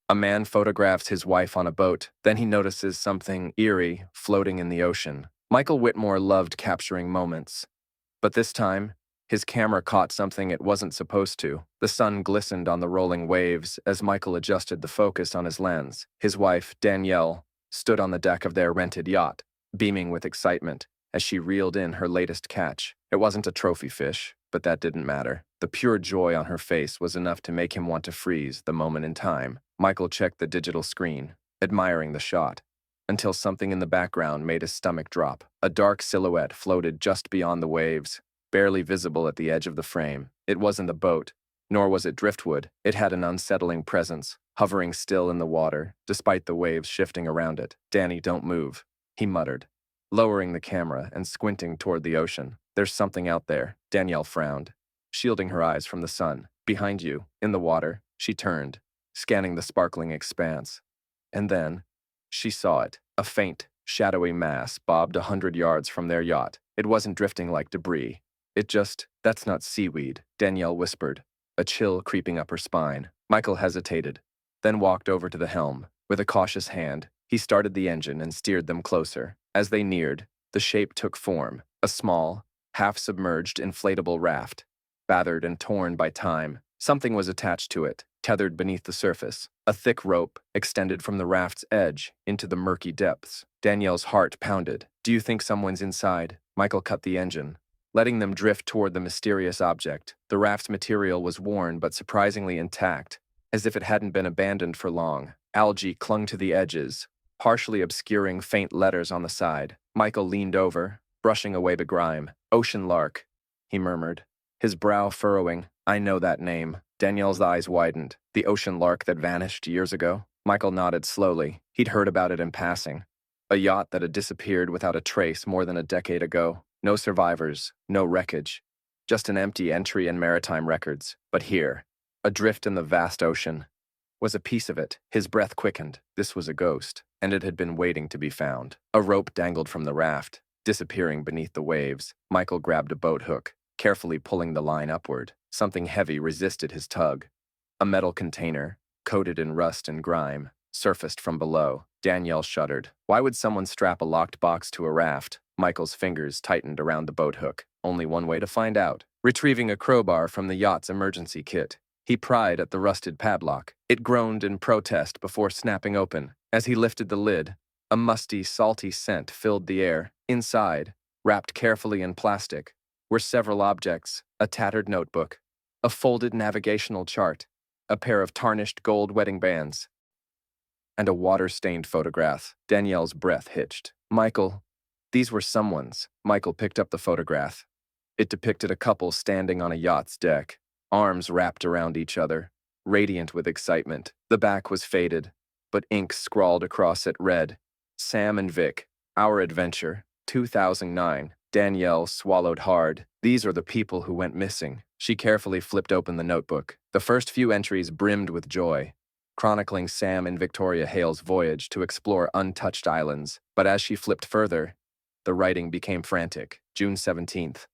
A man photographs his wife on a boat, then he notices something eerie floating in the ocean. Michael Whitmore loved capturing moments, but this time, his camera caught something it wasn't supposed to. The sun glistened on the rolling waves as Michael adjusted the focus on his lens. His wife, Danielle, stood on the deck of their rented yacht, beaming with excitement as she reeled in her latest catch. It wasn't a trophy fish, but that didn't matter. The pure joy on her face was enough to make him want to freeze the moment in time. Michael checked the digital screen, admiring the shot, until something in the background made his stomach drop. A dark silhouette floated just beyond the waves, barely visible at the edge of the frame. It wasn't a boat, nor was it driftwood. It had an unsettling presence, hovering still in the water, despite the waves shifting around it. "Danny, don't move," he muttered, lowering the camera and squinting toward the ocean. "There's something out there." Danielle frowned, shielding her eyes from the sun. "Behind you, in the water." She turned, scanning the sparkling expanse. And then, she saw it. A faint, shadowy mass bobbed 100 yards from their yacht. It wasn't drifting like debris. That's not seaweed," Danielle whispered, a chill creeping up her spine. Michael hesitated, then walked over to the helm. With a cautious hand, he started the engine and steered them closer. As they neared, the shape took form, a small, half-submerged inflatable raft, battered and torn by time. Something was attached to it, tethered beneath the surface. A thick rope extended from the raft's edge into the murky depths. Danielle's heart pounded. "Do you think someone's inside?" Michael cut the engine, letting them drift toward the mysterious object. The raft's material was worn but surprisingly intact, as if it hadn't been abandoned for long. Algae clung to the edges, partially obscuring faint letters on the side. Michael leaned over, brushing away the grime. "Ocean lark," he murmured, his brow furrowing. "I know that name." Danielle's eyes widened. "The ocean lark that vanished years ago?" Michael nodded slowly. He'd heard about it in passing. A yacht that had disappeared without a trace more than a decade ago. No survivors, no wreckage, just an empty entry in maritime records. But here, adrift in the vast ocean, was a piece of it. His breath quickened. This was a ghost, and it had been waiting to be found. A rope dangled from the raft, disappearing beneath the waves. Michael grabbed a boat hook, carefully pulling the line upward. Something heavy resisted his tug. A metal container, coated in rust and grime, surfaced from below. Danielle shuddered. Why would someone strap a locked box to a raft? Michael's fingers tightened around the boat hook. Only one way to find out. Retrieving a crowbar from the yacht's emergency kit, he pried at the rusted padlock. It groaned in protest before snapping open. As he lifted the lid, a musty, salty scent filled the air. Inside, wrapped carefully in plastic, were several objects: a tattered notebook, a folded navigational chart, a pair of tarnished gold wedding bands, and a water-stained photograph. Danielle's breath hitched. "Michael, these were someone's." Michael picked up the photograph. It depicted a couple standing on a yacht's deck, arms wrapped around each other, radiant with excitement. The back was faded, but ink scrawled across it read, "Sam and Vic, Our Adventure, 2009. Danielle swallowed hard. These are the people who went missing. She carefully flipped open the notebook. The first few entries brimmed with joy, chronicling Sam and Victoria Hale's voyage to explore untouched islands. But as she flipped further, the writing became frantic. June 17th.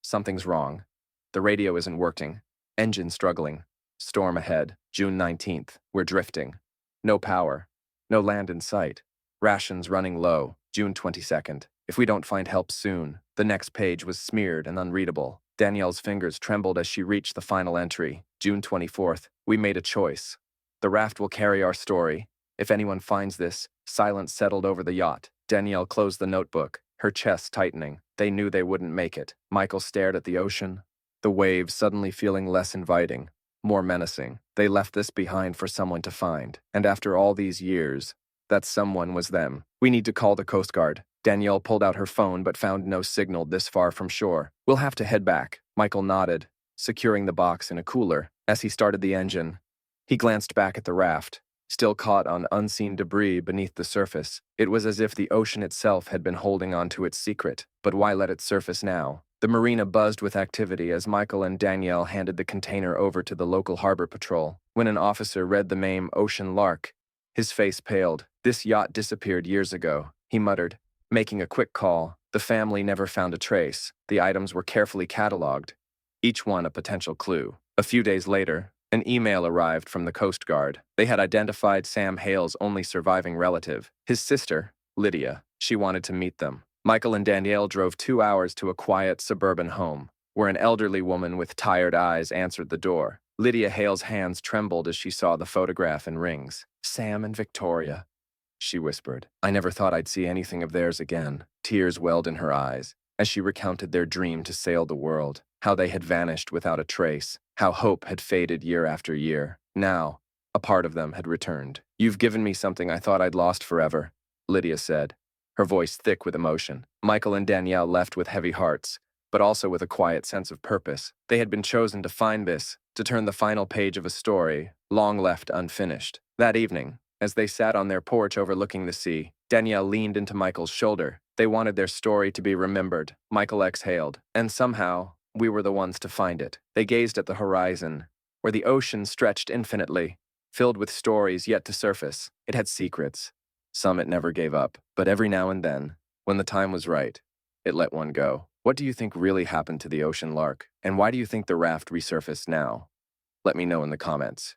Something's wrong. The radio isn't working. Engine struggling. Storm ahead. June 19th. We're drifting. No power. No land in sight. Rations running low. June 22nd. If we don't find help soon. The next page was smeared and unreadable. Danielle's fingers trembled as she reached the final entry. June 24th. We made a choice. The raft will carry our story. If anyone finds this, silence settled over the yacht. Danielle closed the notebook, her chest tightening. They knew they wouldn't make it. Michael stared at the ocean, the waves suddenly feeling less inviting, more menacing. They left this behind for someone to find. And after all these years, that someone was them. We need to call the Coast Guard. Danielle pulled out her phone but found no signal this far from shore. We'll have to head back. Michael nodded, securing the box in a cooler. As he started the engine, he glanced back at the raft, still caught on unseen debris beneath the surface. It was as if the ocean itself had been holding on to its secret. But why let it surface now? The marina buzzed with activity as Michael and Danielle handed the container over to the local harbor patrol. When an officer read the name Ocean Lark, his face paled. This yacht disappeared years ago, he muttered, making a quick call. The family never found a trace. The items were carefully cataloged, each one a potential clue. A few days later, An email arrived from the Coast Guard. They had identified Sam Hale's only surviving relative, his sister, Lydia. She wanted to meet them. Michael and Danielle drove 2 hours to a quiet suburban home, where an elderly woman with tired eyes answered the door. Lydia Hale's hands trembled as she saw the photograph and rings. Sam and Victoria, she whispered. I never thought I'd see anything of theirs again. Tears welled in her eyes as she recounted their dream to sail the world, how they had vanished without a trace, how hope had faded year after year. Now, a part of them had returned. You've given me something I thought I'd lost forever, Lydia said, her voice thick with emotion. Michael and Danielle left with heavy hearts, but also with a quiet sense of purpose. They had been chosen to find this, to turn the final page of a story, long left unfinished. That evening, as they sat on their porch overlooking the sea, Danielle leaned into Michael's shoulder. They wanted their story to be remembered. Michael exhaled, and somehow, we were the ones to find it. They gazed at the horizon, where the ocean stretched infinitely, filled with stories yet to surface. It had secrets. Some it never gave up, but every now and then, when the time was right, it let one go. What do you think really happened to the ocean lark? And why do you think the raft resurfaced now? Let me know in the comments.